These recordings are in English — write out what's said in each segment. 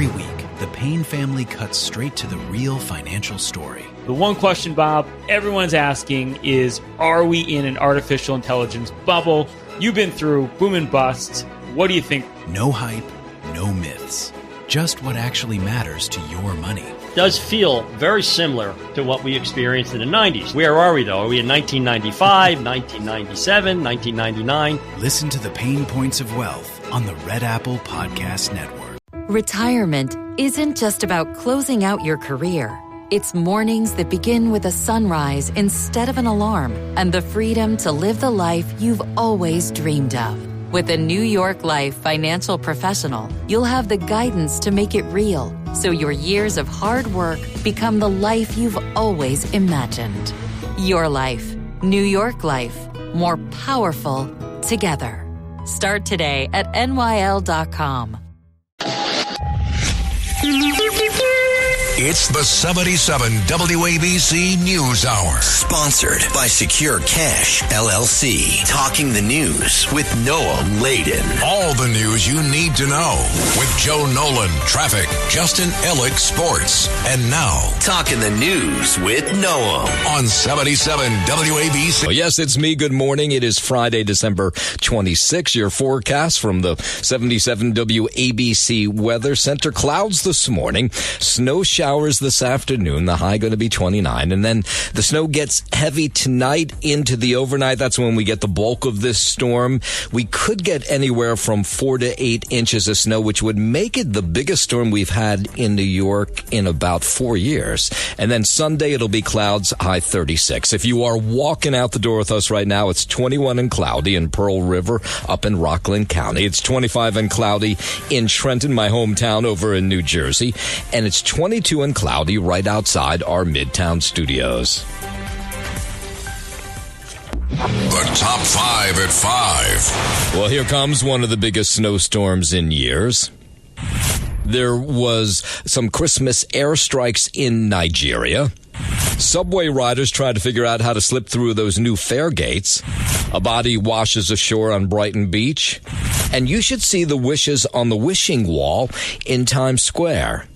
Every week, the Payne family cuts straight to the real financial story. The one question, Bob, everyone's asking is, are we in an artificial intelligence bubble? You've been through boom and bust. What do you think? No hype, no myths. Just what actually matters to your money. Does feel very similar to what we experienced in the 90s. Where are we, though? Are we in 1995, 1997, 1999? Listen to the Pain Points of Wealth on the Red Apple Podcast Network. Retirement isn't just about closing out your career. It's mornings that begin with a sunrise instead of an alarm and the freedom to live the life you've always dreamed of. With a New York Life financial professional, you'll have the guidance to make it real, so your years of hard work become the life you've always imagined. Your life. New York Life. More powerful together. Start today at nyl.com. It's the 77 WABC News Hour. Sponsored by Secure Cash, LLC. Talking the news with Noah Layden. All the news you need to know with Joe Nolan, traffic, Justin Ellick, sports. And now, Talking the news with Noah on 77 WABC. Oh, yes, it's me. Good morning. It is Friday, December 26. Your forecast from the 77 WABC Weather Center. Clouds this morning. Snow showers this afternoon. The high going to be 29. And then the snow gets heavy tonight into the overnight. That's when we get the bulk of this storm. We could get anywhere from 4 to 8 inches of snow, which would make it the biggest storm we've had in New York in about 4 years. And then Sunday, it'll be clouds, high 36. If you are walking out the door with us right now, it's 21 and cloudy in Pearl River up in Rockland County. It's 25 and cloudy in Trenton, my hometown over in New Jersey. And it's 22 and cloudy right outside our Midtown studios. The top 5 at 5. Well, here comes one of the biggest snowstorms in years. There was some Christmas airstrikes in Nigeria. Subway riders tried to figure out how to slip through those new fare gates. A body washes ashore on Brighton Beach. And you should see the wishes on the wishing wall in Times Square.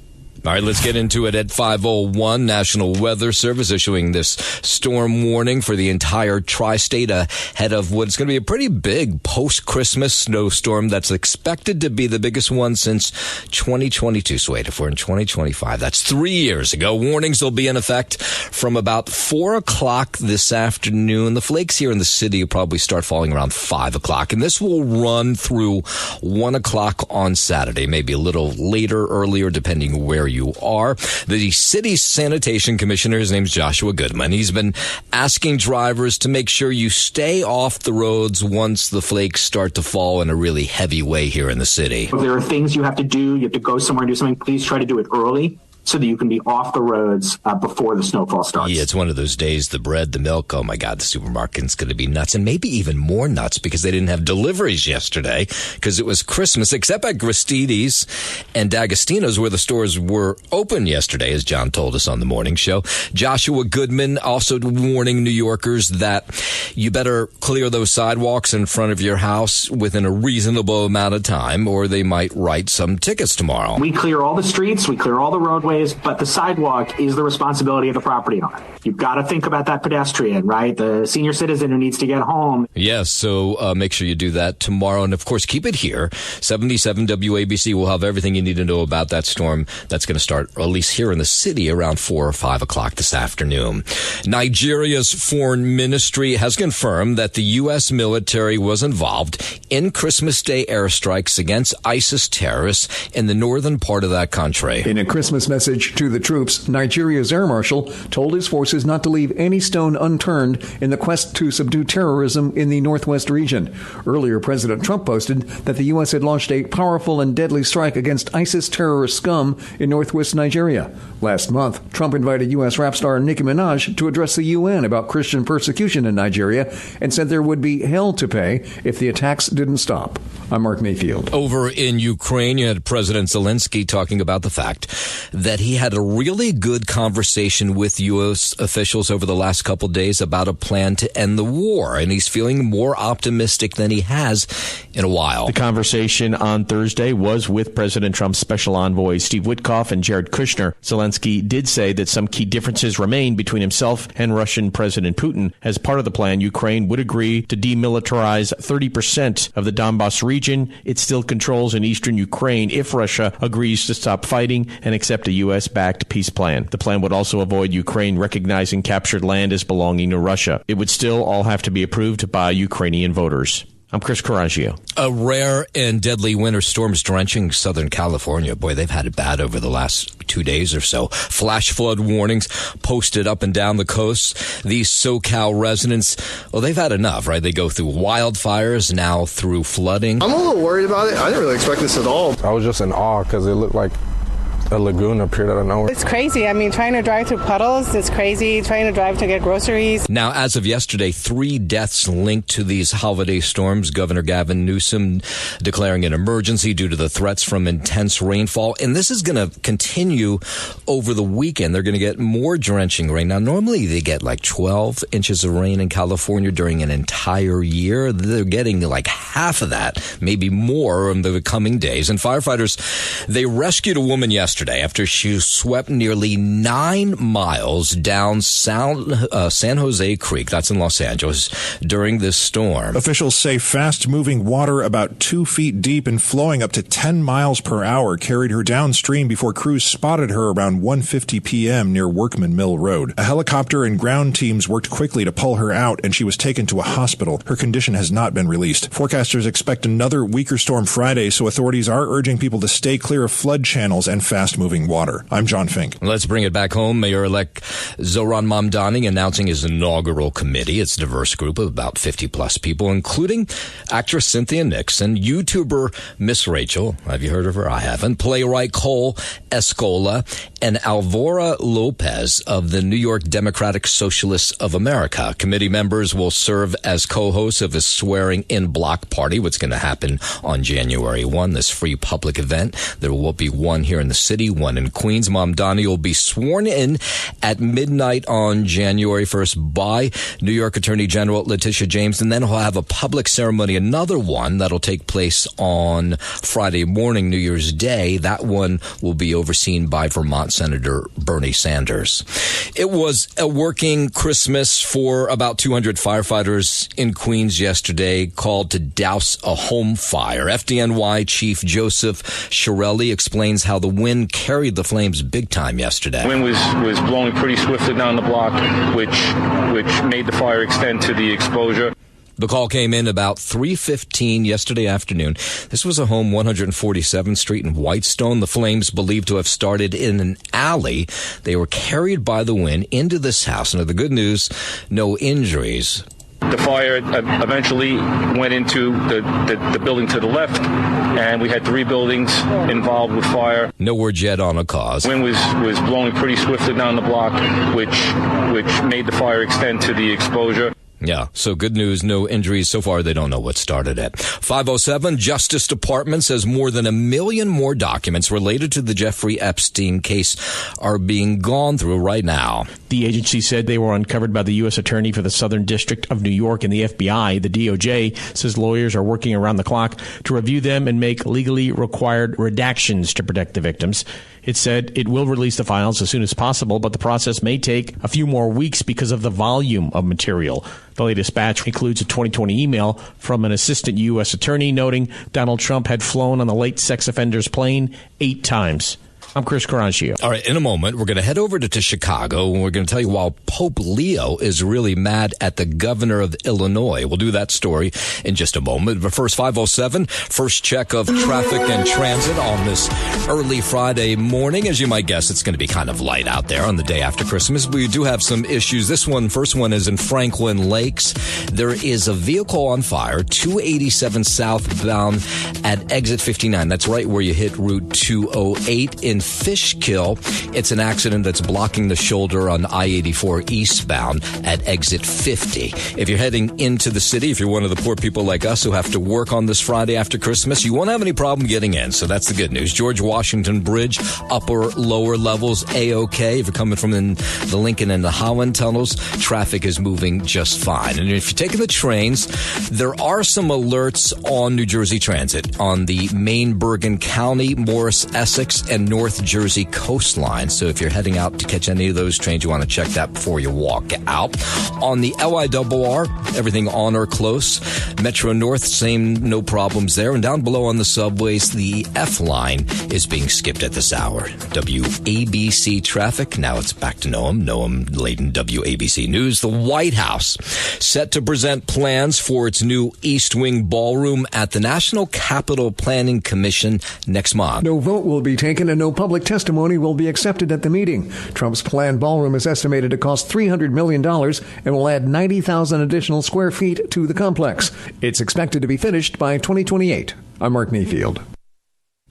All right, let's get into it at 5:01. National Weather Service issuing this storm warning for the entire tri-state ahead of what's going to be a pretty big post-Christmas snowstorm that's expected to be the biggest one since 2022. So wait, if we're in 2025, that's 3 years ago. Warnings will be in effect from about 4 o'clock this afternoon. The flakes here in the city will probably start falling around 5 o'clock, and this will run through 1 o'clock on Saturday, maybe a little later, earlier, depending where you are. The city sanitation commissioner, his name's Joshua Goodman. He's been asking drivers to make sure you stay off the roads once the flakes start to fall in a really heavy way here in the city. If there are things you have to do, you have to go somewhere and do something, please try to do it early so that you can be off the roads before the snowfall starts. Yeah, it's one of those days, the bread, the milk, oh my God, the supermarket's going to be nuts, and maybe even more nuts because they didn't have deliveries yesterday because it was Christmas, except at Gristides and D'Agostino's where the stores were open yesterday, as John told us on the morning show. Joshua Goodman also warning New Yorkers that you better clear those sidewalks in front of your house within a reasonable amount of time, or they might write some tickets tomorrow. We clear all the streets, we clear all the roadways, but the sidewalk is the responsibility of the property owner. You've got to think about that pedestrian, right? The senior citizen who needs to get home. Yes, so make sure you do that tomorrow. And, of course, keep it here. 77 WABC will have everything you need to know about that storm that's going to start, at least here in the city, around 4 or 5 o'clock this afternoon. Nigeria's foreign ministry has confirmed that the U.S. military was involved in Christmas Day airstrikes against ISIS terrorists in the northern part of that country. In a Christmas message to the troops, Nigeria's air marshal told his forces not to leave any stone unturned in the quest to subdue terrorism in the northwest region. Earlier, President Trump posted that the U.S. had launched a powerful and deadly strike against ISIS terrorist scum in northwest Nigeria. Last month, Trump invited U.S. rap star Nicki Minaj to address the UN about Christian persecution in Nigeria and said there would be hell to pay if the attacks didn't stop. I'm Mark Mayfield. Over in Ukraine, you had President Zelensky talking about the fact that that he had a really good conversation with U.S. officials over the last couple of days about a plan to end the war, and he's feeling more optimistic than he has in a while. The conversation on Thursday was with President Trump's special envoy Steve Witkoff and Jared Kushner. Zelensky did say that some key differences remain between himself and Russian President Putin. As part of the plan, Ukraine would agree to demilitarize 30% of the Donbas region it still controls in eastern Ukraine if Russia agrees to stop fighting and accept a U.S.-backed peace plan. The plan would also avoid Ukraine recognizing captured land as belonging to Russia. It would still all have to be approved by Ukrainian voters. I'm Chris Coraggio. A rare and deadly winter storm's drenching Southern California. Boy, they've had it bad over the last 2 days or so. Flash flood warnings posted up and down the coast. These SoCal residents, well, they've had enough, right? They go through wildfires, now through flooding. I'm a little worried about it. I didn't really expect this at all. I was just in awe because it looked like a lagoon appeared out of nowhere. It's crazy. I mean, trying to drive through puddles, it's crazy. Trying to drive to get groceries. Now, as of yesterday, 3 deaths linked to these holiday storms. Governor Gavin Newsom declaring an emergency due to the threats from intense rainfall. And this is going to continue over the weekend. They're going to get more drenching rain. Now, normally they get like 12 inches of rain in California during an entire year. They're getting like half of that, maybe more in the coming days. And firefighters, they rescued a woman yesterday after she swept nearly 9 miles down San Jose Creek, that's in Los Angeles, during this storm. Officials say fast-moving water about 2 feet deep and flowing up to 10 miles per hour carried her downstream before crews spotted her around 1:50 p.m. near Workman Mill Road. A helicopter and ground teams worked quickly to pull her out, and she was taken to a hospital. Her condition has not been released. Forecasters expect another weaker storm Friday, so authorities are urging people to stay clear of flood channels and fast-moving water. I'm John Fink. Let's bring it back home. Mayor-elect Zohran Mamdani announcing his inaugural committee. It's a diverse group of about 50-plus people, including actress Cynthia Nixon, YouTuber Miss Rachel, have you heard of her? I haven't, playwright Cole Escola, and Alvora Lopez of the New York Democratic Socialists of America. Committee members will serve as co-hosts of a swearing-in block party, what's going to happen on January 1, this free public event. There will be one here in the city, one in Queens. Mamdani will be sworn in at midnight on January 1st by New York Attorney General Letitia James, and then he'll have a public ceremony, another one that'll take place on Friday morning, New Year's Day. That one will be overseen by Vermont Senator Bernie Sanders. It was a working Christmas for about 200 firefighters in Queens yesterday, called to douse a home fire. FDNY Chief Joseph Shirelli explains how the wind carried the flames big time yesterday. The wind was blowing pretty swiftly down the block, which made the fire extend to the exposure. The call came in about 3:15 yesterday afternoon. This was a home 147th Street in Whitestone. The flames believed to have started in an alley. They were carried by the wind into this house. Now, the good news, no injuries. The fire eventually went into the building to the left, and we had 3 buildings involved with fire. No word yet on a cause. The wind was blowing pretty swiftly down the block, which made the fire extend to the exposure. Yeah, so good news, no injuries. So far, they don't know what started it. 507, Justice Department says more than 1 million more documents related to the Jeffrey Epstein case are being gone through right now. The agency said they were uncovered by the U.S. Attorney for the Southern District of New York and the FBI. The DOJ says lawyers are working around the clock to review them and make legally required redactions to protect the victims. It said it will release the files as soon as possible, but the process may take a few more weeks because of the volume of material. The latest batch includes a 2020 email from an assistant U.S. attorney noting Donald Trump had flown on the late sex offender's plane 8 times. I'm Chris Coraggio. All right, in a moment, we're going to head over to Chicago, and we're going to tell you why Pope Leo is really mad at the governor of Illinois. We'll do that story in just a moment. But first, 507, first check of traffic and transit on this early Friday morning. As you might guess, it's going to be kind of light out there on the day after Christmas. We do have some issues. First one is in Franklin Lakes. There is a vehicle on fire, 287 southbound at exit 59. That's right where you hit Route 208 in in Fishkill. It's an accident that's blocking the shoulder on I-84 eastbound at exit 50. If you're heading into the city, if you're one of the poor people like us who have to work on this Friday after Christmas, you won't have any problem getting in. So that's the good news. George Washington Bridge, upper, lower levels, A-OK. If you're coming from the Lincoln and the Holland tunnels, traffic is moving just fine. And if you're taking the trains, there are some alerts on New Jersey Transit on the Maine, Bergen County, Morris, Essex, and North Jersey coastline. So if you're heading out to catch any of those trains, you want to check that before you walk out. On the LIRR, everything on or close. Metro North, same, no problems there. And down below on the subways, the F line is being skipped at this hour. WABC traffic. Now it's back to Noam Layden, WABC News. The White House set to present plans for its new East Wing ballroom at the National Capital Planning Commission next month. No vote will be taken and no public testimony will be accepted at the meeting. Trump's planned ballroom is estimated to cost $300 million and will add 90,000 additional square feet to the complex. It's expected to be finished by 2028. I'm Mark Mayfield.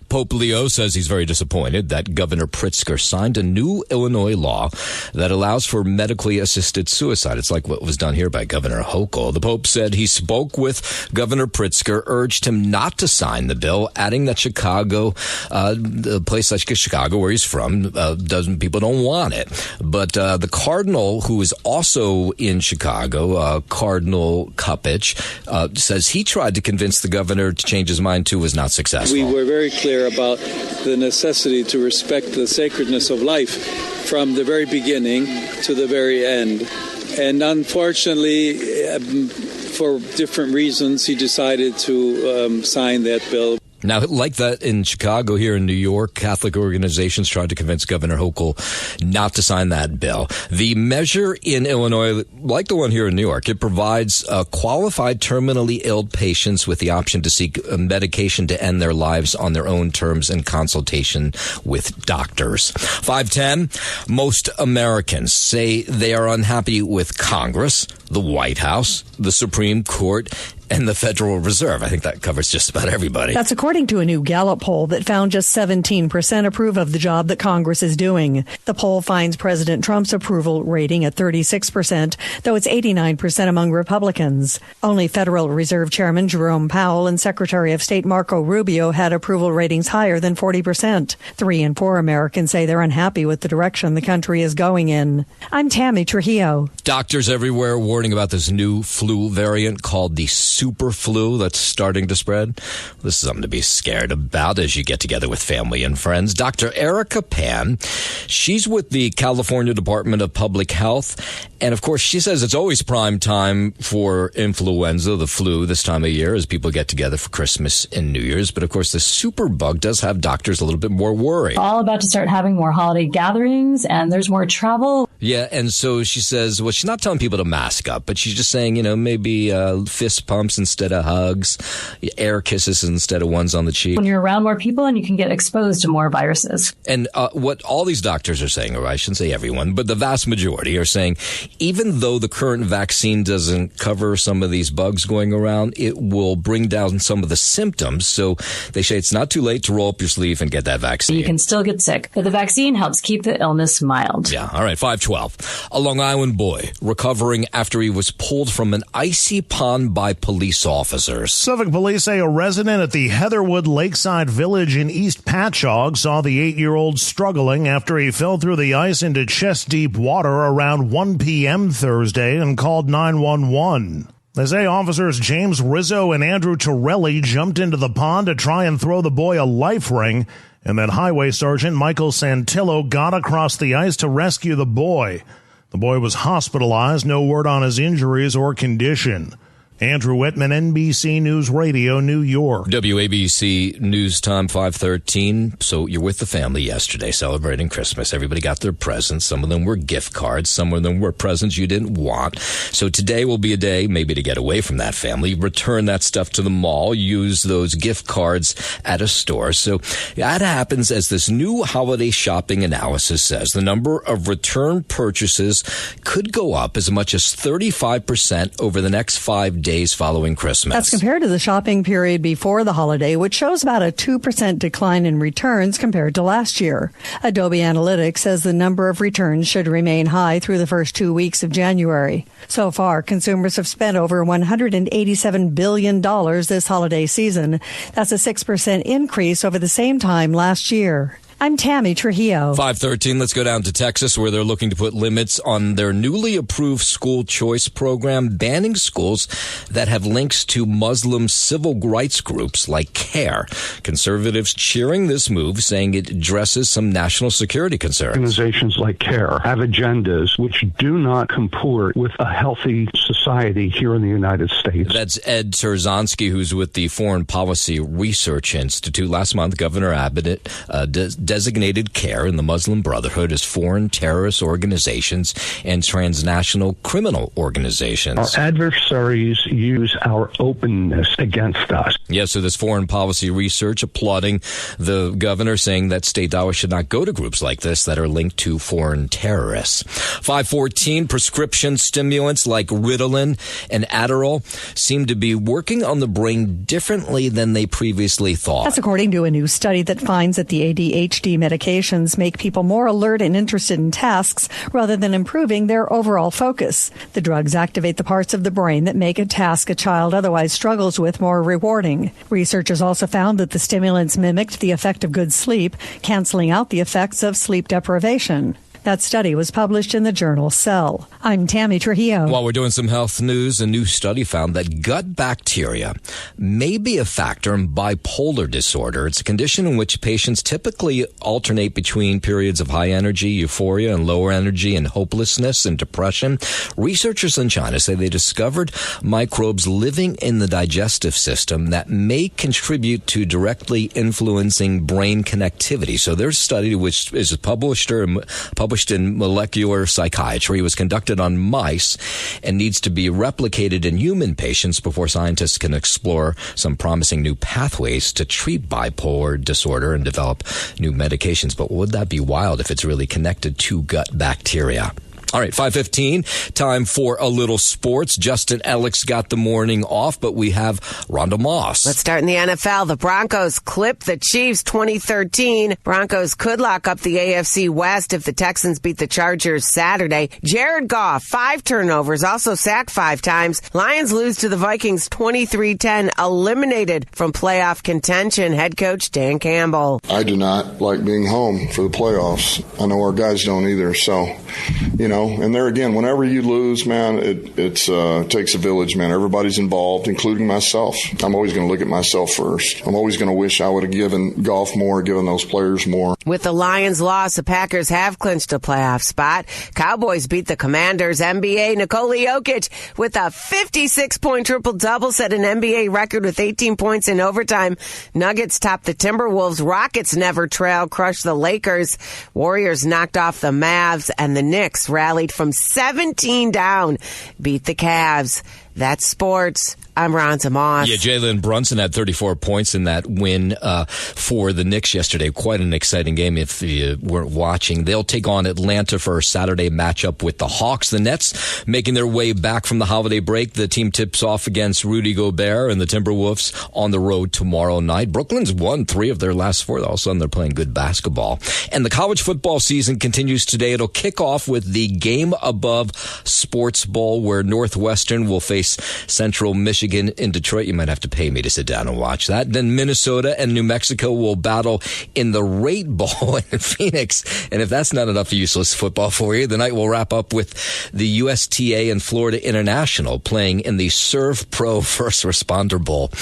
Pope Leo says he's very disappointed that Governor Pritzker signed a new Illinois law that allows for medically assisted suicide. It's like what was done here by Governor Hochul. The Pope said he spoke with Governor Pritzker, urged him not to sign the bill, adding that Chicago, the place like Chicago where he's from, people don't want it. But the Cardinal, who is also in Chicago, Cardinal Kupich, says he tried to convince the governor to change his mind too, was not successful. We were very clear about the necessity to respect the sacredness of life from the very beginning to the very end. And unfortunately, for different reasons, he decided to sign that bill. Now, like that in Chicago, here in New York, Catholic organizations tried to convince Governor Hochul not to sign that bill. The measure in Illinois, like the one here in New York, it provides qualified terminally ill patients with the option to seek medication to end their lives on their own terms in consultation with doctors. 510, most Americans say they are unhappy with Congress, the White House, the Supreme Court, and the Federal Reserve. I think that covers just about everybody. That's according to a new Gallup poll that found just 17% approve of the job that Congress is doing. The poll finds President Trump's approval rating at 36%, though it's 89% among Republicans. Only Federal Reserve Chairman Jerome Powell and Secretary of State Marco Rubio had approval ratings higher than 40%. 3 in 4 Americans say they're unhappy with the direction the country is going in. I'm Tammy Trujillo. Doctors everywhere warning about this new flu variant called the super flu that's starting to spread. This is something to be scared about as you get together with family and friends. Dr. Erica Pan, she's with the California Department of Public Health. And of course, she says it's always prime time for influenza, the flu, this time of year as people get together for Christmas and New Year's. But of course, the superbug does have doctors a little bit more worried. All about to start having more holiday gatherings and there's more travel. Yeah. And so she says, well, she's not telling people to mask up, but she's just saying, maybe fist pumps instead of hugs, air kisses instead of ones on the cheek. When you're around more people and you can get exposed to more viruses. And what all these doctors are saying, or I shouldn't say everyone, but the vast majority are saying, even though the current vaccine doesn't cover some of these bugs going around, it will bring down some of the symptoms. So they say it's not too late to roll up your sleeve and get that vaccine. You can still get sick, but the vaccine helps keep the illness mild. Yeah. All right. 512. A Long Island boy recovering after he was pulled from an icy pond by police officers. Suffolk police say a resident at the Heatherwood Lakeside Village in East Patchogue saw the 8-year-old struggling after he fell through the ice into chest-deep water around 1 p.m. Thursday and called 911. They say officers James Rizzo and Andrew Torelli jumped into the pond to try and throw the boy a life ring, and that Highway Sergeant Michael Santillo got across the ice to rescue the boy. The boy was hospitalized, no word on his injuries or condition. Andrew Whitman, NBC News Radio, New York. WABC News Time 5:13. So you're with the family yesterday celebrating Christmas. Everybody got their presents. Some of them were gift cards. Some of them were presents you didn't want. So today will be a day maybe to get away from that family. Return that stuff to the mall. Use those gift cards at a store. So that happens as this new holiday shopping analysis says. The number of return purchases could go up as much as 35% over the next 5 days. days following Christmas. That's compared to the shopping period before the holiday, which shows about a 2% decline in returns compared to last year. Adobe Analytics says the number of returns should remain high through the first 2 weeks of January. So far, consumers have spent over $187 billion this holiday season. That's a 6% increase over the same time last year. I'm Tammy Trujillo. 5:13. Let's go down to Texas, where they're looking to put limits on their newly approved school choice program, banning schools that have links to Muslim civil rights groups like CARE. Conservatives cheering this move, saying it addresses some national security concerns. Organizations like CARE have agendas which do not comport with a healthy society here in the United States. That's Ed Terzanski, who's with the Foreign Policy Research Institute. Last month, Governor Abbott designated CARE and the Muslim Brotherhood as foreign terrorist organizations and transnational criminal organizations. Our adversaries use our openness against us. Yeah, so this Foreign Policy Research applauding the governor, saying that state dollars should not go to groups like this that are linked to foreign terrorists. 5:14, prescription stimulants like Ritalin and Adderall seem to be working on the brain differently than they previously thought. That's according to a new study that finds that the ADHD medications make people more alert and interested in tasks rather than improving their overall focus. The drugs activate the parts of the brain that make a task a child otherwise struggles with more rewarding. Researchers also found that the stimulants mimicked the effect of good sleep, canceling out the effects of sleep deprivation. That study was published in the journal Cell. I'm Tammy Trujillo. While we're doing some health news, a new study found that gut bacteria may be a factor in bipolar disorder. It's a condition in which patients typically alternate between periods of high energy, euphoria, and lower energy, and hopelessness and depression. Researchers in China say they discovered microbes living in the digestive system that may contribute to directly influencing brain connectivity. So there's a study which is published in Molecular Psychiatry. It was conducted on mice and needs to be replicated in human patients before scientists can explore some promising new pathways to treat bipolar disorder and develop new medications. But would that be wild if it's really connected to gut bacteria? All right, 5:15, time for a little sports. Justin Ellick's got the morning off, but we have Rhonda Moss. Let's start in the NFL. The Broncos clipped the Chiefs 2013. Broncos could lock up the AFC West if the Texans beat the Chargers Saturday. Jared Goff, 5 turnovers, also sacked 5 times. Lions lose to the Vikings 23-10, eliminated from playoff contention. Head coach Dan Campbell. I do not like being home for the playoffs. I know our guys don't either, so, and there again, whenever you lose, man, it takes a village, man. Everybody's involved, including myself. I'm always going to look at myself first. I'm always going to wish I would have given Goff more, given those players more. With the Lions' loss, the Packers have clinched a playoff spot. Cowboys beat the Commanders. NBA Nikola Jokic with a 56-point triple-double, set an NBA record with 18 points in overtime. Nuggets topped the Timberwolves. Rockets never trail, crushed the Lakers. Warriors knocked off the Mavs, and the Knicks rallied from 17 down, beat the Cavs. That's sports. I'm Rhonda Moss. Yeah, Jalen Brunson had 34 points in that win for the Knicks yesterday. Quite an exciting game if you weren't watching. They'll take on Atlanta for a Saturday matchup with the Hawks. The Nets making their way back from the holiday break. The team tips off against Rudy Gobert and the Timberwolves on the road tomorrow night. Brooklyn's won 3 of their last 4. All of a sudden, they're playing good basketball. And the college football season continues today. It'll kick off with the Game Above Sports Bowl, where Northwestern will face Central Michigan in Detroit. You might have to pay me to sit down and watch that. Then Minnesota and New Mexico will battle in the Rate Bowl in Phoenix. And if that's not enough useless football for you, the night will wrap up with the USTA and Florida International playing in the Serve Pro First Responder Bowl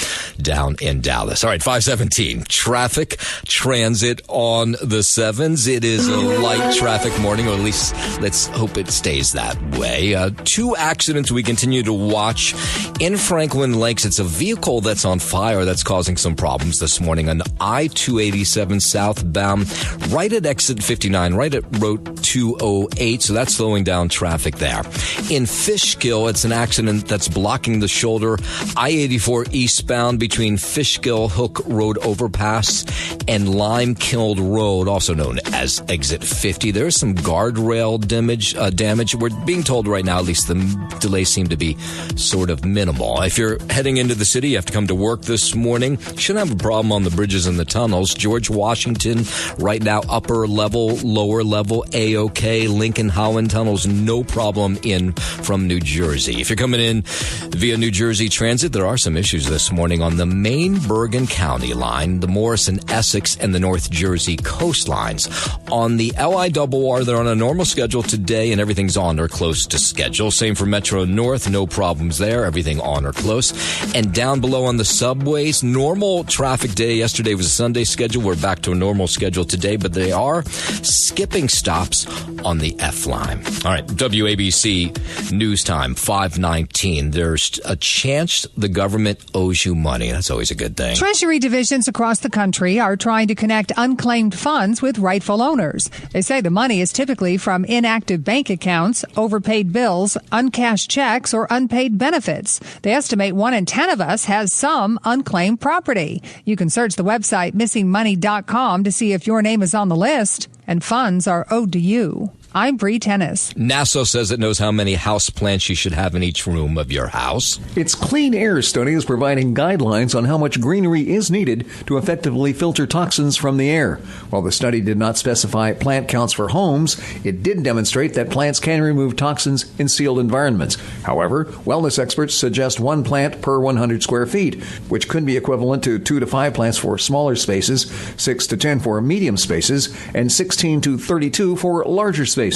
down in Dallas. All right, 5:17. Traffic, transit on the 7s. It is a light traffic morning, or at least let's hope it stays that way. 2 accidents we continue to watch in Franklin Lakes. It's a vehicle that's on fire that's causing some problems this morning on I-287 southbound, right at exit 59, right at Route 2. 208, so that's slowing down traffic there. In Fishkill, it's an accident that's blocking the shoulder. I-84 eastbound between Fishkill Hook Road Overpass and Limekiln Road, also known as Exit 50. There's some guardrail damage. We're being told right now, at least the delays seem to be sort of minimal. If you're heading into the city, you have to come to work this morning. Shouldn't have a problem on the bridges and the tunnels. George Washington, right now, upper level, lower level, A-OK. Lincoln Holland tunnels, no problem in from New Jersey. If you're coming in via New Jersey Transit, there are some issues this morning on the Maine Bergen County line, the Morrison Essex, and the North Jersey coastlines. On the LIRR, they're on a normal schedule today, and everything's on or close to schedule. Same for Metro North, no problems there, everything on or close. And down below on the subways, normal traffic day. Yesterday was a Sunday schedule. We're back to a normal schedule today, but they are skipping stops on the F line. All right, WABC News Time, 5:19. There's a chance the government owes you money. That's always a good thing. Treasury divisions across the country are trying to connect unclaimed funds with rightful owners. They say the money is typically from inactive bank accounts, overpaid bills, uncashed checks, or unpaid benefits. They estimate 1 in 10 of us has some unclaimed property. You can search the website missingmoney.com to see if your name is on the list and funds are owed to you. I'm Bree Tennis. NASA says it knows how many house plants you should have in each room of your house. Its Clean Air study is providing guidelines on how much greenery is needed to effectively filter toxins from the air. While the study did not specify plant counts for homes, it did demonstrate that plants can remove toxins in sealed environments. However, wellness experts suggest 1 plant per 100 square feet, which could be equivalent to 2 to 5 plants for smaller spaces, 6 to 10 for medium spaces, and 16 to 32 for larger spaces.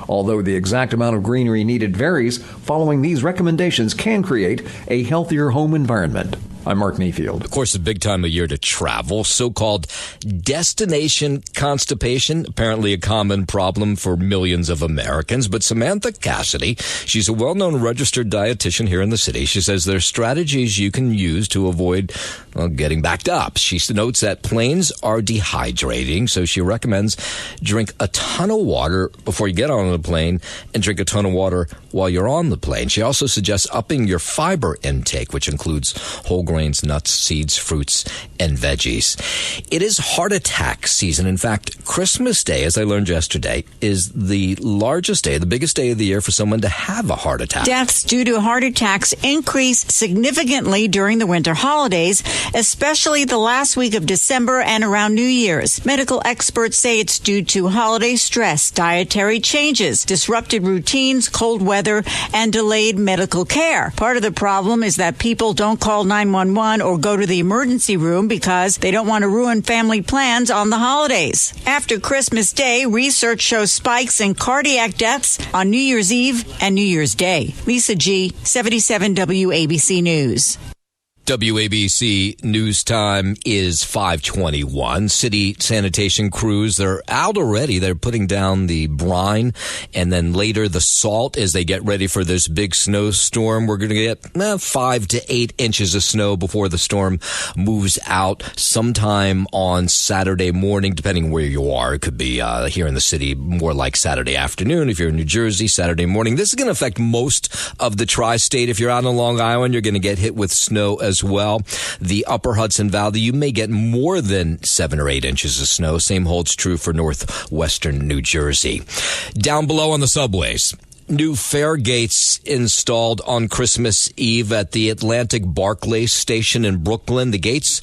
Although the exact amount of greenery needed varies, following these recommendations can create a healthier home environment. I'm Mark Mayfield. Of course, a big time of year to travel. So-called destination constipation, apparently a common problem for millions of Americans. But Samantha Cassidy, she's a well-known registered dietitian here in the city. She says there's strategies you can use to avoid getting backed up. She notes that planes are dehydrating, so she recommends drink a ton of water before you get on the plane and drink a ton of water while you're on the plane. She also suggests upping your fiber intake, which includes whole grains, nuts, seeds, fruits, and veggies. It is heart attack season. In fact, Christmas Day, as I learned yesterday, is the largest day, the biggest day of the year for someone to have a heart attack. Deaths due to heart attacks increase significantly during the winter holidays, especially the last week of December and around New Year's. Medical experts say it's due to holiday stress, dietary changes, disrupted routines, cold weather, and delayed medical care. Part of the problem is that people don't call 911 or go to the emergency room because they don't want to ruin family plans on the holidays. After Christmas Day, research shows spikes in cardiac deaths on New Year's Eve and New Year's Day. Lisa G., 77 WABC News. WABC News Time is 5:21. City sanitation crews, they're out already. They're putting down the brine and then later the salt as they get ready for this big snowstorm. We're going to get 5 to 8 inches of snow before the storm moves out sometime on Saturday morning, depending where you are. It could be here in the city more like Saturday afternoon. If you're in New Jersey, Saturday morning. This is going to affect most of the tri-state. If you're out on Long Island, you're going to get hit with snow as well. The upper Hudson Valley, you may get more than 7 or 8 inches of snow. Same holds true for northwestern New Jersey. Down below on the subways, new fare gates installed on Christmas Eve at the Atlantic Barclays station in Brooklyn. The gates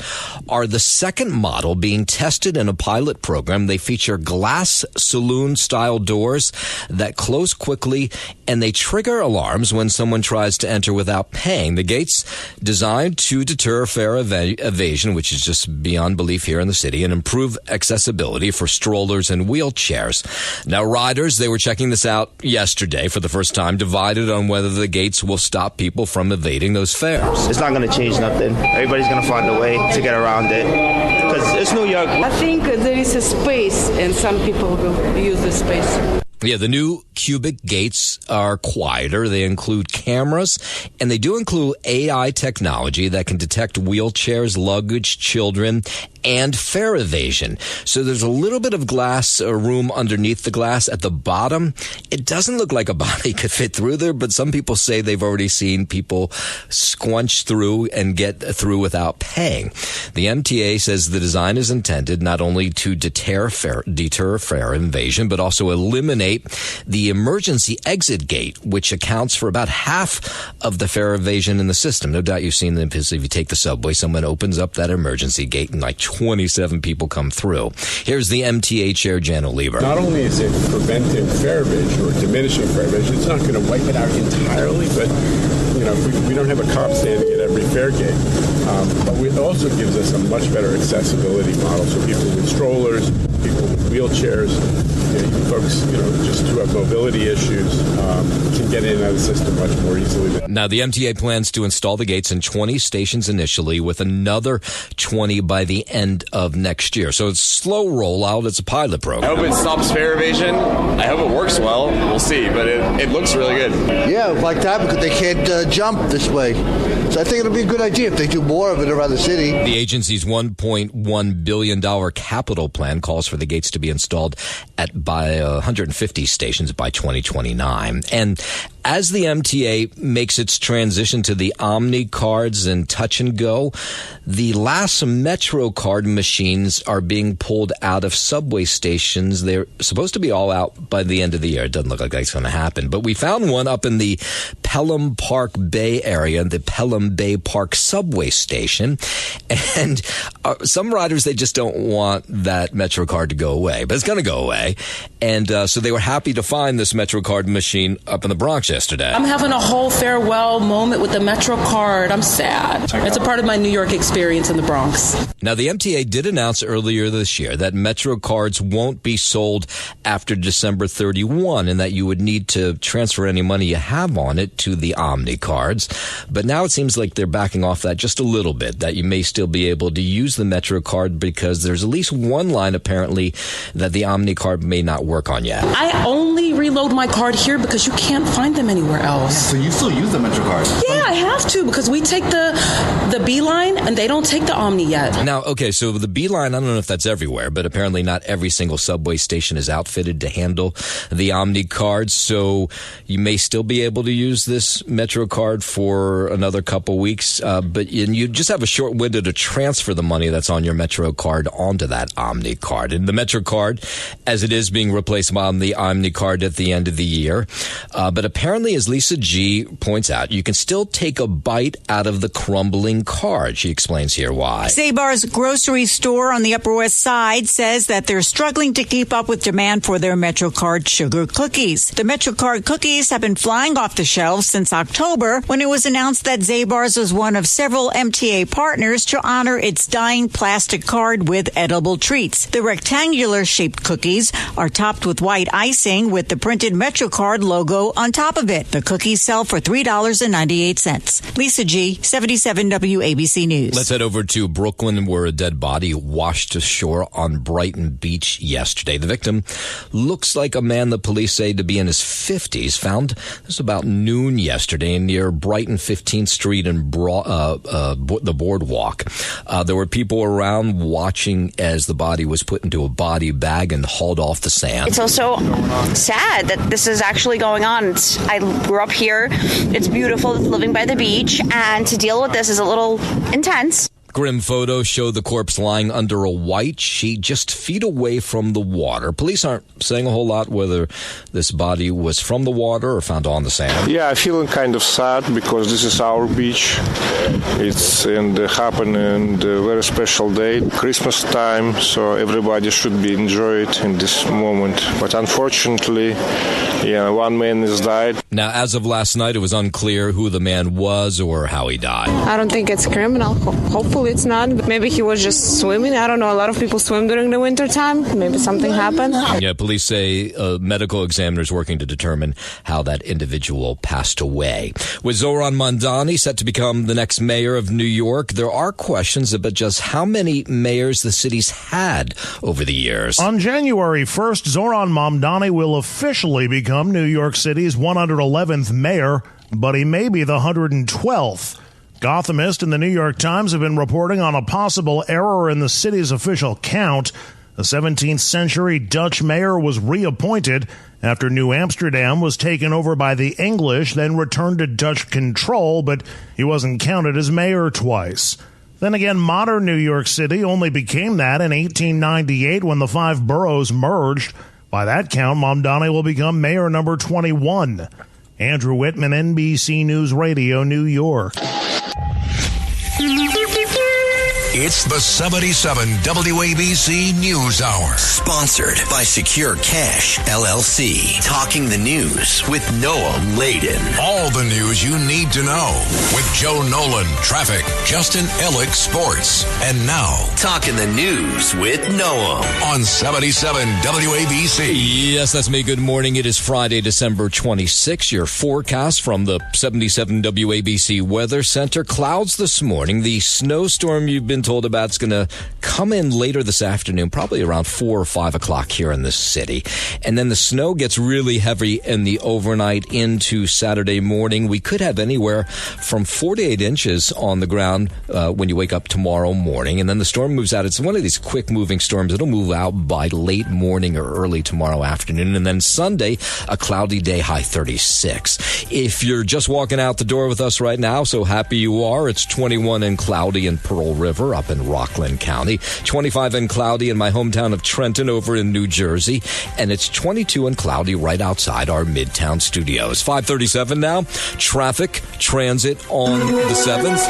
are the second model being tested in a pilot program. They feature glass saloon-style doors that close quickly, and they trigger alarms when someone tries to enter without paying. The gates designed to deter fare evasion, which is just beyond belief here in the city, and improve accessibility for strollers and wheelchairs. Now, riders, they were checking this out yesterday for the first time, divided on whether the gates will stop people from evading those fares. It's not going to change nothing. Everybody's going to find a way to get around it because it's New York. I think there is a space and some people will use the space. Yeah, the new cubic gates are quieter. They include cameras, and they do include AI technology that can detect wheelchairs, luggage, children, and fare evasion. So there's a little bit of glass room underneath the glass at the bottom. It doesn't look like a body could fit through there, but some people say they've already seen people squunch through and get through without paying. The MTA says the design is intended not only to deter fare evasion, but also eliminate the emergency exit gate, which accounts for about half of the fare evasion in the system. No doubt you've seen them, because if you take the subway, someone opens up that emergency gate and like 27 people come through. Here's the MTA chair, Jan Oliver. Not only is it preventing fare evasion or diminishing fare evasion, it's not going to wipe it out entirely, but we don't have a cop standing at every fare gate. But it also gives us a much better accessibility model, so people with strollers, people with wheelchairs, folks just who have mobility issues can get in and out of the system much more easily. Now, the MTA plans to install the gates in 20 stations initially, with another 20 by the end of next year. So it's slow rollout. It's a pilot program. I hope it stops fare evasion. I hope it works well. We'll see, but it looks really good. Yeah, like that, because they can't jump this way. So I think it'll be a good idea if they do more of it around the city. The agency's $1.1 billion capital plan calls for the gates to be installed by 150 stations by 2029. And as the MTA makes its transition to the Omni cards and touch and go, the last Metro card machines are being pulled out of subway stations. They're supposed to be all out by the end of the year. It doesn't look like that's going to happen. But we found one up in the Pelham Park Bay area, the Pelham Bay Park subway station. And some riders, they just don't want that Metro card to go away. But it's going to go away. And so they were happy to find this Metro card machine up in the Bronx yesterday. I'm having a whole farewell moment with the Metro card. I'm sad. It's a part of my New York experience in the Bronx. Now, the MTA did announce earlier this year that Metro cards won't be sold after December 31 and that you would need to transfer any money you have on it to the Omni cards. But now it seems like they're backing off that just a little bit, that you may still be able to use the Metro card because there's at least one line apparently that the Omni card may not work on yet. I only reload my card here because you can't find them anywhere else. So you still use the Metro card? Yeah, I have to, because we take the B line and they don't take the Omni yet. Now, okay, so the B line, I don't know if that's everywhere, but apparently not every single subway station is outfitted to handle the Omni card. So you may still be able to use this Metro card for another couple weeks, but you just have a short window to transfer the money that's on your Metro card onto that Omni card. And the Metro card, as it is being replaced by the Omni card at the end of the year. But apparently, as Lisa G points out, you can still take a bite out of the crumbling card. She explains here why. Zabar's grocery store on the Upper West Side says that they're struggling to keep up with demand for their MetroCard sugar cookies. The MetroCard cookies have been flying off the shelves since October, when it was announced that Zabar's was one of several MTA partners to honor its dying plastic card with edible treats. The rectangular-shaped cookies are topped with white icing with the printed MetroCard logo on top of it. The cookies sell for $3.98. Lisa G, 77 WABC News. Let's head over to Brooklyn, where a dead body washed ashore on Brighton Beach yesterday. The victim looks like a man the police say to be in his 50s. Found this about noon yesterday near Brighton 15th Street and the boardwalk. There were people around watching as the body was put into a body bag and hauled off the sand. It's also sad that this is actually going on. I grew up here. It's beautiful living by the beach, and to deal with this is a little intense. Grim photos show the corpse lying under a white sheet just feet away from the water. Police aren't saying a whole lot whether this body was from the water or found on the sand. Yeah, I feel kind of sad because this is our beach. It's happened in a very special day, Christmas time, so everybody should be enjoyed in this moment. But unfortunately, one man has died. Now, as of last night, it was unclear who the man was or how he died. I don't think it's criminal. Hopefully it's not. Maybe he was just swimming. I don't know. A lot of people swim during the winter time. Maybe something happened. Yeah, police say medical examiners working to determine how that individual passed away. With Zoran Mandani set to become the next mayor of New York, there are questions about just how many mayors the city's had over the years. On January 1st, Zoran Mamdani will officially become New York City's 111th mayor, but he may be the 112th. Gothamist and the New York Times have been reporting on a possible error in the city's official count. A 17th century Dutch mayor was reappointed after New Amsterdam was taken over by the English, then returned to Dutch control, but he wasn't counted as mayor twice. Then again, modern New York City only became that in 1898 when the 5 boroughs merged. By that count, Mamdani will become mayor number 21. Andrew Whitman, NBC News Radio, New York. It's the 77 WABC News Hour. Sponsored by Secure Cash, LLC. Talking the news with Noah Layden. All the news you need to know with Joe Nolan, traffic, Justin Ellick, sports. And now, Talking the news with Noah. On 77 WABC. Yes, that's me. Good morning. It is Friday, December 26. Your forecast from the 77 WABC Weather Center. Clouds this morning. The snowstorm you've been told about is going to come in later this afternoon, probably around 4 or 5 o'clock here in the city. And then the snow gets really heavy in the overnight into Saturday morning. We could have anywhere from 4 to 8 inches on the ground when you wake up tomorrow morning. And then the storm moves out. It's one of these quick moving storms. It'll move out by late morning or early tomorrow afternoon. And then Sunday, a cloudy day, high 36. If you're just walking out the door with us right now, so happy you are. It's 21 and cloudy in Pearl River up in Rockland County, 25 and cloudy in my hometown of Trenton over in New Jersey, and it's 22 and cloudy right outside our Midtown studios. 5:37 now. Traffic, transit on the 7th.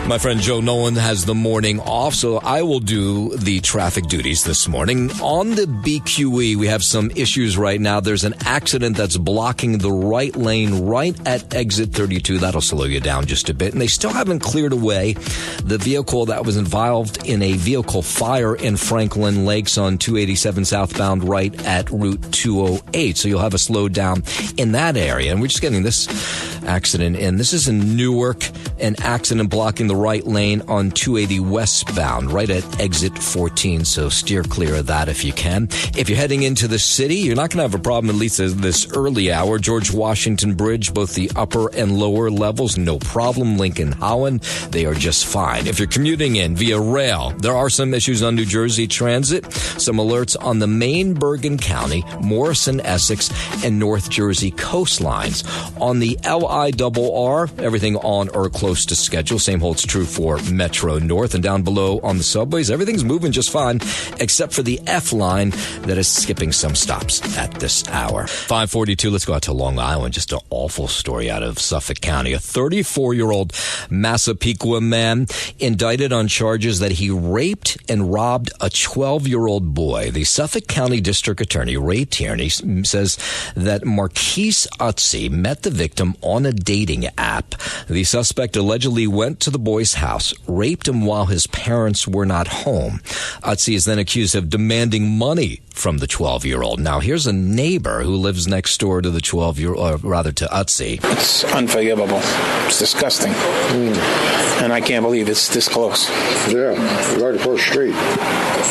My friend Joe Nolan has the morning off, so I will do the traffic duties this morning. On the BQE, we have some issues right now. There's an accident that's blocking the right lane right at exit 32. That'll slow you down just a bit. And they still haven't cleared away the vehicle that was involved in a vehicle fire in Franklin Lakes on 287 southbound right at Route 208. So you'll have a slowdown in that area. And we're just getting this accident in. This is in Newark, an accident blocking the right lane on 280 westbound, right at exit 14. So steer clear of that if you can. If you're heading into the city, you're not going to have a problem, at least at this early hour. George Washington Bridge, both the upper and lower levels, no problem. Lincoln Howland, they are just fine. If you're commuting in via rail, there are some issues on New Jersey Transit. Some alerts on the Maine, Bergen County, Morrison, Essex, and North Jersey coastlines. On the LIRR, everything on or close to schedule. Same holds true for Metro North. And down below on the subways, everything's moving just fine, except for the F line that is skipping some stops at this hour. 5:42, let's go out to Long Island. Just an awful story out of Suffolk County. A 34-year-old Massapequa man indicted on charges that he raped and robbed a 12-year-old boy. The Suffolk County District Attorney, Ray Tierney, says that Marquise Utzi met the victim on a dating app. The suspect allegedly went to the boy's house, raped him while his parents were not home. Utzi is then accused of demanding money from the 12-year-old. Now, here's a neighbor who lives next door to the 12-year-old, or rather to Utzi. It's unforgivable. It's disgusting. And I can't believe it's this close. Yeah, right across the street.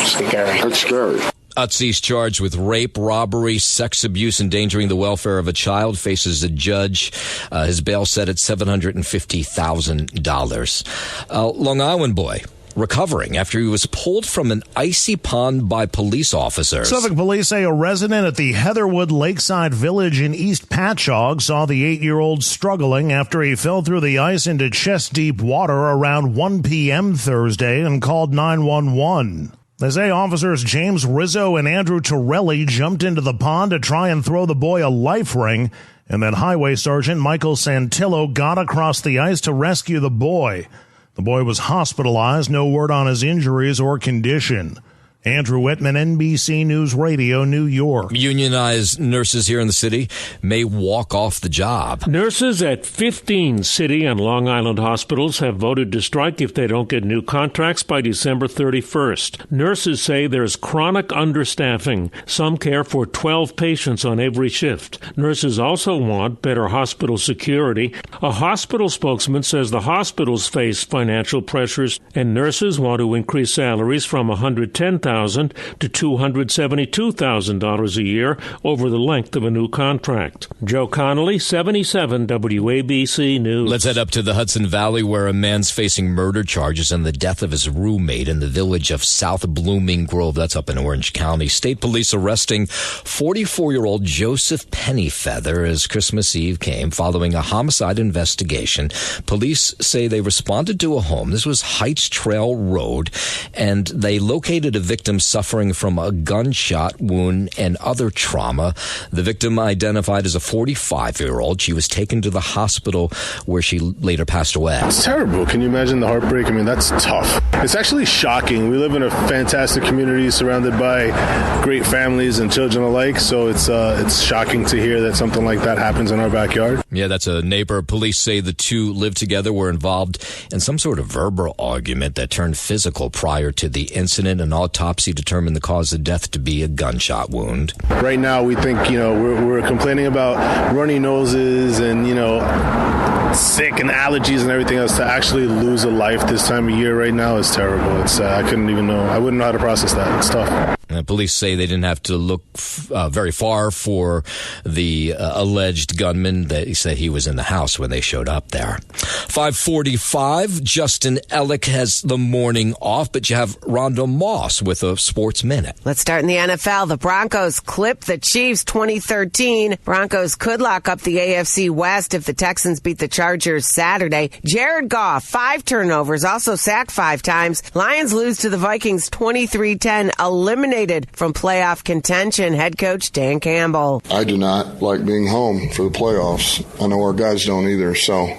Scary. That's scary. Utzi's charged with rape, robbery, sex abuse, endangering the welfare of a child, faces a judge. His bail set at $750,000. Long Island boy recovering after he was pulled from an icy pond by police officers. Suffolk police say a resident at the Heatherwood Lakeside Village in East Patchogue saw the 8-year-old struggling after he fell through the ice into chest-deep water around 1 p.m. Thursday and called 911. They say officers James Rizzo and Andrew Torelli jumped into the pond to try and throw the boy a life ring, and then Highway Sergeant Michael Santillo got across the ice to rescue the boy. The boy was hospitalized, no word on his injuries or condition. Andrew Whitman, NBC News Radio, New York. Unionized nurses here in the city may walk off the job. Nurses at 15 city and Long Island hospitals have voted to strike if they don't get new contracts by December 31st. Nurses say there's chronic understaffing. Some care for 12 patients on every shift. Nurses also want better hospital security. A hospital spokesman says the hospitals face financial pressures, and nurses want to increase salaries from $110,000 $100,000 to $272,000 a year over the length of a new contract. Joe Connolly, 77 WABC News. Let's head up to the Hudson Valley, where a man's facing murder charges and the death of his roommate in the village of South Blooming Grove. That's up in Orange County. State police arresting 44-year-old Joseph Pennyfeather as Christmas Eve came following a homicide investigation. Police say they responded to a home. This was Heights Trail Road, and they located a victim suffering from a gunshot wound and other trauma. The victim identified as a 45-year-old. She was taken to the hospital where she later passed away. It's terrible. Can you imagine the heartbreak? I mean, that's tough. It's actually shocking. We live in a fantastic community surrounded by great families and children alike, so it's shocking to hear that something like that happens in our backyard. Yeah, that's a neighbor. Police say the two lived together, were involved in some sort of verbal argument that turned physical prior to the incident. An autopsy determined the cause of death to be a gunshot wound. Right now, we think, we're complaining about runny noses and, sick and allergies and everything else. To actually lose a life this time of year right now is terrible. It's I couldn't even know. I wouldn't know how to process that. It's tough. Police say they didn't have to look very far for the alleged gunman. They said he was in the house when they showed up there. 5:45, Justin Ellick has the morning off, but you have Rhonda Moss with a Sports Minute. Let's start in the NFL. The Broncos clipped the Chiefs 2013. Broncos could lock up the AFC West if the Texans beat the Chargers Saturday. Jared Goff, 5 turnovers, also sacked 5 times. Lions lose to the Vikings 23-10, eliminated from playoff contention. Head coach Dan Campbell. I do not like being home for the playoffs. I know our guys don't either. So,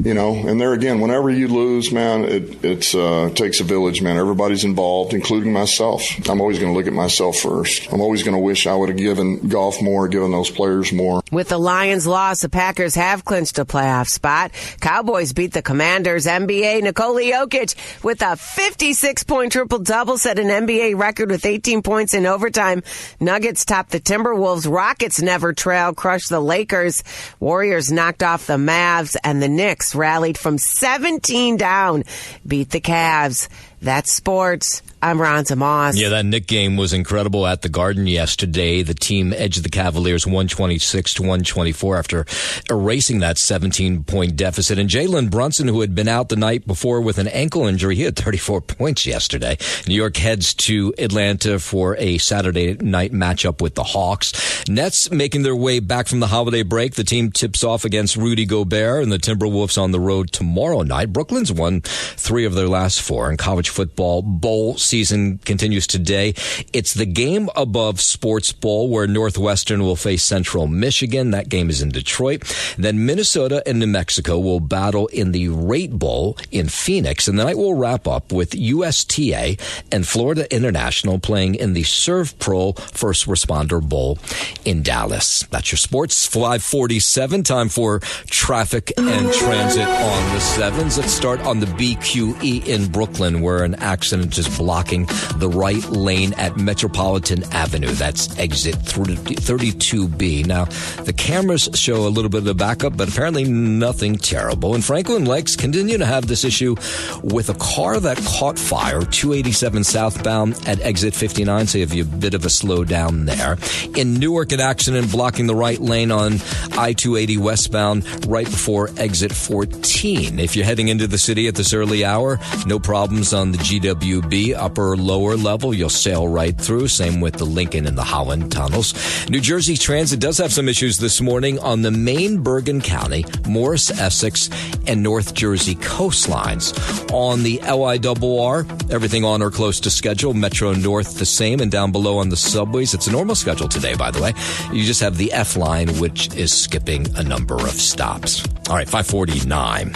and there again, whenever you lose, man, it takes a village, man. Everybody's involved, including myself. I'm always going to look at myself first. I'm always going to wish I would have given Goff more, given those players more. With the Lions' loss, the Packers have clinched a playoff spot. Cowboys beat the Commanders. NBA Nikola Jokic with a 56-point triple-double, set an NBA record with 18 points in overtime. Nuggets topped the Timberwolves. Rockets never trailed, crushed the Lakers. Warriors knocked off the Mavs, and the Knicks rallied from 17 down, beat the Cavs. That's sports. I'm Rhonda Moss. Yeah, that Knick game was incredible at the Garden yesterday. The team edged the Cavaliers 126-124 after erasing that 17-point deficit. And Jalen Brunson, who had been out the night before with an ankle injury, he had 34 points yesterday. New York heads to Atlanta for a Saturday night matchup with the Hawks. Nets making their way back from the holiday break. The team tips off against Rudy Gobert and the Timberwolves on the road tomorrow night. Brooklyn's won 3 of their last 4 in college football. Bowl season continues today. It's the game above Sports Bowl where Northwestern will face Central Michigan. That game is in Detroit. Then Minnesota and New Mexico will battle in the Rate Bowl in Phoenix. And the night will wrap up with USTA and Florida International playing in the Serve Pro First Responder Bowl in Dallas. That's your sports. 5:47. Time for traffic and transit on the 7s. Let's start on the BQE in Brooklyn, where an accident is blocking the right lane at Metropolitan Avenue. That's exit 32B. Now, the cameras show a little bit of backup, but apparently nothing terrible. And Franklin Lakes continue to have this issue with a car that caught fire, 287 southbound at exit 59, so you have a bit of a slowdown there. In Newark, an accident blocking the right lane on I-280 westbound right before exit 14. If you're heading into the city at this early hour, no problems on the GWB upper lower level. You'll sail right through. Same with the Lincoln and the Holland tunnels. New Jersey Transit does have some issues this morning on the Maine, Bergen County, Morris, Essex, and North Jersey coastlines. On the LIRR, everything on or close to schedule. Metro North the same, and down below on the subways, it's a normal schedule today, by the way. You just have the F line, which is skipping a number of stops. All right, 5:49.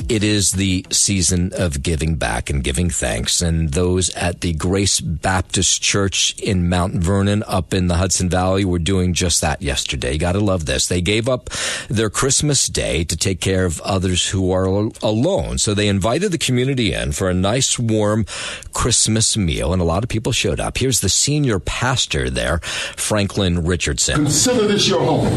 It is the season of giving back and giving thanks, and those at the Grace Baptist Church in Mount Vernon up in the Hudson Valley were doing just that yesterday. You gotta love this. They gave up their Christmas day to take care of others who are alone. So they invited the community in for a nice warm Christmas meal, and a lot of people showed up. Here's the senior pastor there, Franklin Richardson. Consider this your home.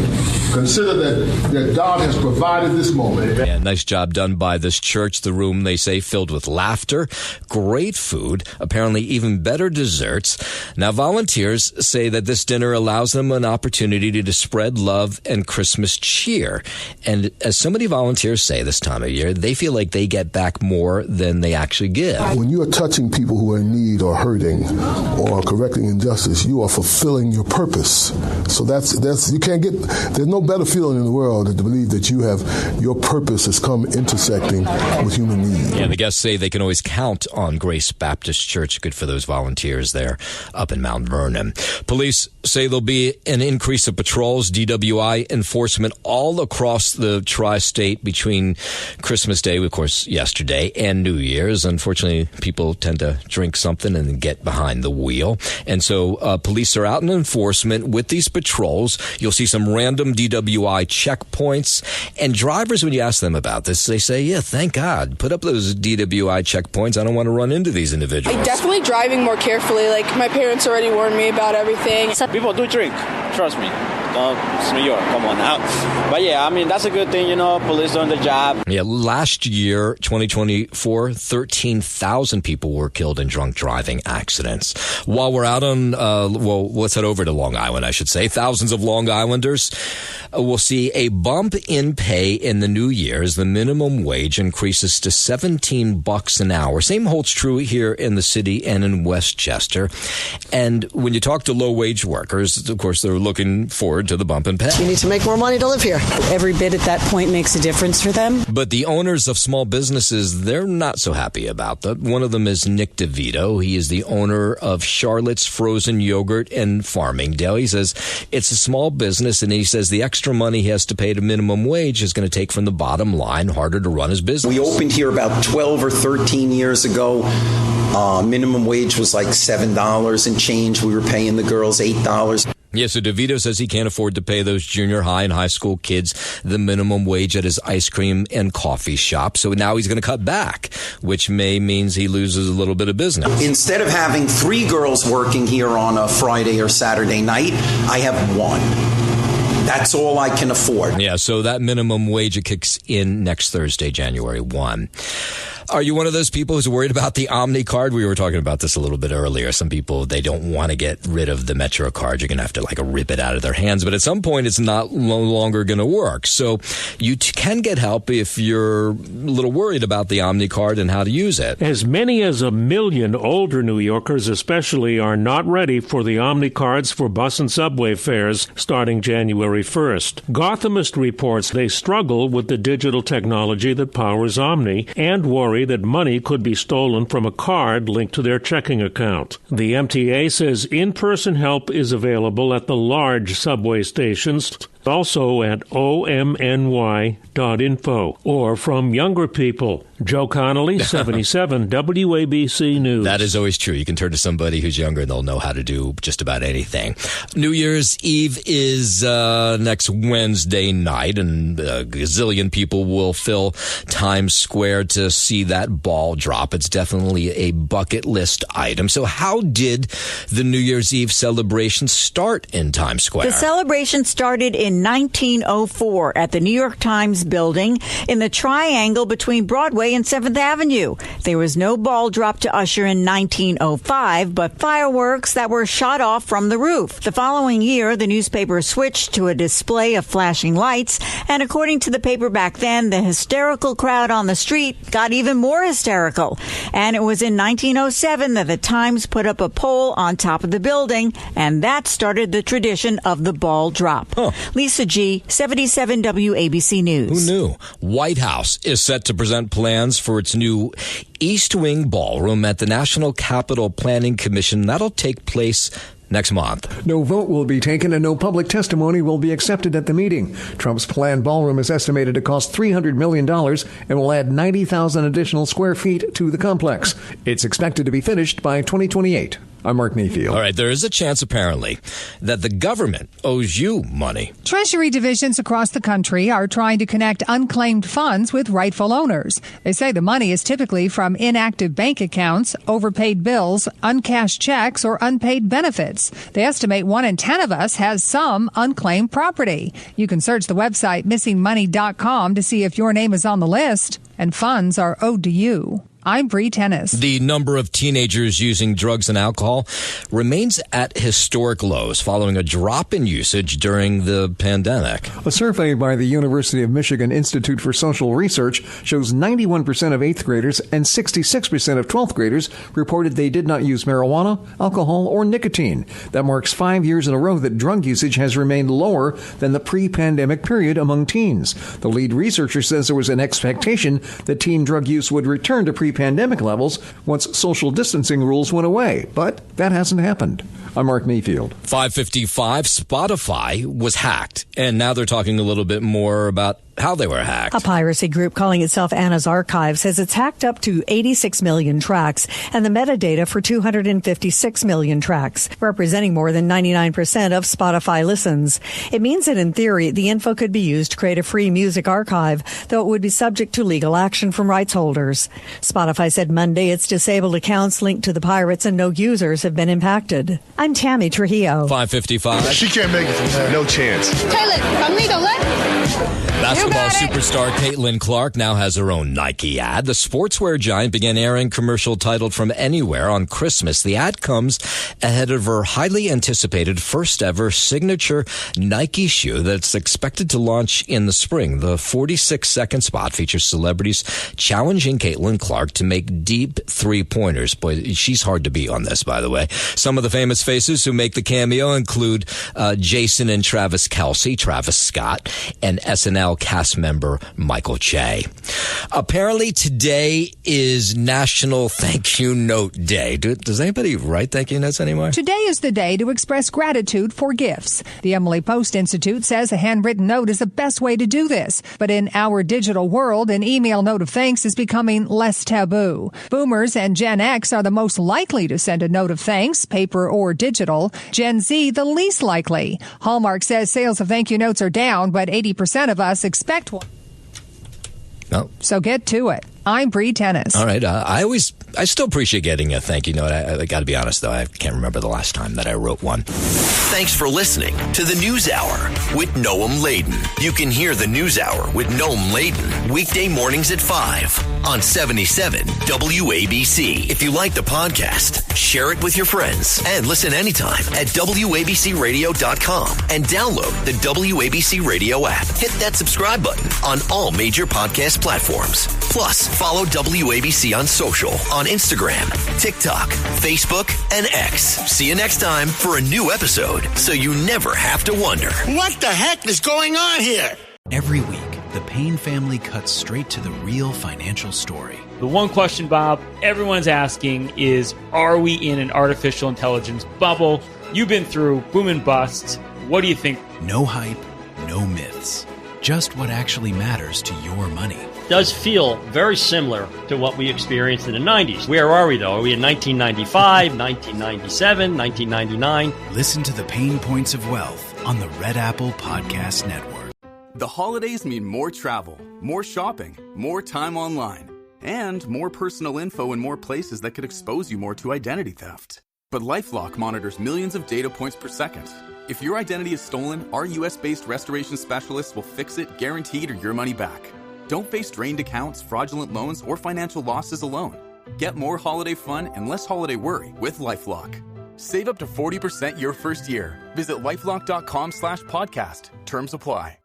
Consider that God has provided this moment. Yeah, nice job done by this church. The room, they say, filled with laughter, great food, apparently even better desserts. Now, volunteers say that this dinner allows them an opportunity to spread love and Christmas cheer. And as so many volunteers say this time of year, they feel like they get back more than they actually give. When you are touching people who are in need or hurting or correcting injustice, you are fulfilling your purpose. So that's you can't get, there's no better feeling in the world than to believe that your purpose has come intersecting with human need. Yeah, the guests say they can always count on Grace Baptist Church. Good for those volunteers there up in Mount Vernon. Police say there'll be an increase of patrols, DWI enforcement all across the tri-state between Christmas Day, of course, yesterday, and New Year's. Unfortunately, people tend to drink something and get behind the wheel. And so police are out in enforcement with these patrols. You'll see some random DWI checkpoints. And drivers, when you ask them about this, they say, yeah, thank God. Put up those DWI checkpoints. I don't want to run into these individuals. I'm definitely driving more carefully. Like, my parents already warned me about everything. People do drink. Trust me. It's New York. Come on now. But yeah, I mean, that's a good thing, police doing the job. Yeah, last year, 2024, 13,000 people were killed in drunk driving accidents. While we're out on, let's head over to Long Island, I should say. Thousands of Long Islanders will see a bump in pay in the new year as the minimum wage increases to $17 an hour. Same holds true here in the city and in Westchester. And when you talk to low-wage workers, of course, they're looking forward to the bump in pay. You need to make more money to live here. Every bit at that point makes a difference for them. But the owners of small businesses, they're not so happy about that. One of them is Nick DeVito. He is the owner of Charlotte's Frozen Yogurt in Farmingdale. He says it's a small business, and he says the extra money he has to pay to minimum wage is going to take from the bottom line, harder to run his business. We opened here about 12 or 13 years ago. Minimum wage was like $7 and change. We were paying the girls $8. Yeah, so DeVito says he can't afford to pay those junior high and high school kids the minimum wage at his ice cream and coffee shop. So now he's going to cut back, which means he loses a little bit of business. Instead of having 3 girls working here on a Friday or Saturday night, I have 1. That's all I can afford. Yeah, so that minimum wage, it kicks in next Thursday, January 1. Are you one of those people who's worried about the Omni card? We were talking about this a little bit earlier. Some people, they don't want to get rid of the Metro card. You're going to have to rip it out of their hands. But at some point, it's no longer going to work. So you can get help if you're a little worried about the Omni card and how to use it. As many as 1 million older New Yorkers especially are not ready for the Omni cards for bus and subway fares starting January 1st. Gothamist reports they struggle with the digital technology that powers Omni and worry that money could be stolen from a card linked to their checking account. The MTA says in-person help is available at the large subway stations, also at omny.info, or from younger people. Joe Connolly, 77, WABC News. That is always true. You can turn to somebody who's younger and they'll know how to do just about anything. New Year's Eve is next Wednesday night, and a gazillion people will fill Times Square to see that ball drop. It's definitely a bucket list item. So how did the New Year's Eve celebration start in Times Square? The celebration started in 1904 at the New York Times building in the triangle between Broadway and 7th Avenue. There was no ball drop to usher in 1905, but fireworks that were shot off from the roof. The following year, the newspaper switched to a display of flashing lights, and according to the paper back then, the hysterical crowd on the street got even more hysterical. And it was in 1907 that the Times put up a pole on top of the building, and that started the tradition of the ball drop. Lisa G., 77 WABC News. Who knew? White House is set to present plans for its new East Wing Ballroom at the National Capital Planning Commission. That'll take place next month. No vote will be taken and no public testimony will be accepted at the meeting. Trump's planned ballroom is estimated to cost $300 million and will add 90,000 additional square feet to the complex. It's expected to be finished by 2028. I'm Mark Mayfield. All right, there is a chance, apparently, that the government owes you money. Treasury divisions across the country are trying to connect unclaimed funds with rightful owners. They say the money is typically from inactive bank accounts, overpaid bills, uncashed checks, or unpaid benefits. They estimate 1 in 10 of us has some unclaimed property. You can search the website missingmoney.com to see if your name is on the list and funds are owed to you. I'm Bree Tennis. The number of teenagers using drugs and alcohol remains at historic lows following a drop in usage during the pandemic. A survey by the University of Michigan Institute for Social Research shows 91% of 8th graders and 66% of 12th graders reported they did not use marijuana, alcohol, or nicotine. That marks 5 years in a row that drug usage has remained lower than the pre-pandemic period among teens. The lead researcher says there was an expectation that teen drug use would return to pre-pandemic levels once social distancing rules went away, but that hasn't happened. I'm Mark Mayfield. 5:55, Spotify was hacked, and now they're talking a little bit more about how they were hacked. A piracy group calling itself Anna's Archive says it's hacked up to 86 million tracks and the metadata for 256 million tracks, representing more than 99% of Spotify listens. It means that in theory, the info could be used to create a free music archive, though it would be subject to legal action from rights holders. Spotify said Monday it's disabled accounts linked to the pirates and no users have been impacted. I'm Tammy Trujillo. 5:55. She can't make it from there. No chance. Basketball superstar Caitlin Clark now has her own Nike ad. The sportswear giant began airing commercial titled From Anywhere on Christmas. The ad comes ahead of her highly anticipated first ever signature Nike shoe that's expected to launch in the spring. The 46-second spot features celebrities challenging Caitlin Clark to make deep three-pointers. Boy, she's hard to beat on this, by the way. Some of the famous faces who make the cameo include Jason and Travis Kelce, Travis Scott, and SNL cast member Michael Che. Apparently today is National Thank You Note Day. Does anybody write thank you notes anymore? Today is the day to express gratitude for gifts. The Emily Post Institute says a handwritten note is the best way to do this. But in our digital world, an email note of thanks is becoming less taboo. Boomers and Gen X are the most likely to send a note of thanks, paper or digital. Gen Z, the least likely. Hallmark says sales of thank you notes are down, but 80% of us expect one. No. So get to it. I'm Bree Tennis. All right. I still appreciate getting a thank you note. I got to be honest, though. I can't remember the last time that I wrote one. Thanks for listening to the News Hour with Noam Laden. You can hear the News Hour with Noam Laden weekday mornings at 5 on 77 WABC. If you like the podcast, share it with your friends and listen anytime at WABCRadio.com and download the WABC Radio app. Hit that subscribe button on all major podcast platforms. Plus, follow WABC on social on Instagram, TikTok, Facebook, and X. See you next time for a new episode so you never have to wonder. What the heck is going on here? Every week, the Payne family cuts straight to the real financial story. The one question, Bob, everyone's asking is, are we in an artificial intelligence bubble? You've been through boom and busts. What do you think? No hype, no myths. Just what actually matters to your money. Does feel very similar to what we experienced in the 90s. Where are we, though? Are we in 1995, 1997, 1999? Listen to the Pain Points of Wealth on the Red Apple Podcast Network. The holidays mean more travel, more shopping, more time online, and more personal info in more places that could expose you more to identity theft. But LifeLock monitors millions of data points per second. If your identity is stolen, our U.S.-based restoration specialists will fix it, guaranteed, or your money back. Don't face drained accounts, fraudulent loans, or financial losses alone. Get more holiday fun and less holiday worry with LifeLock. Save up to 40% your first year. Visit LifeLock.com/podcast. Terms apply.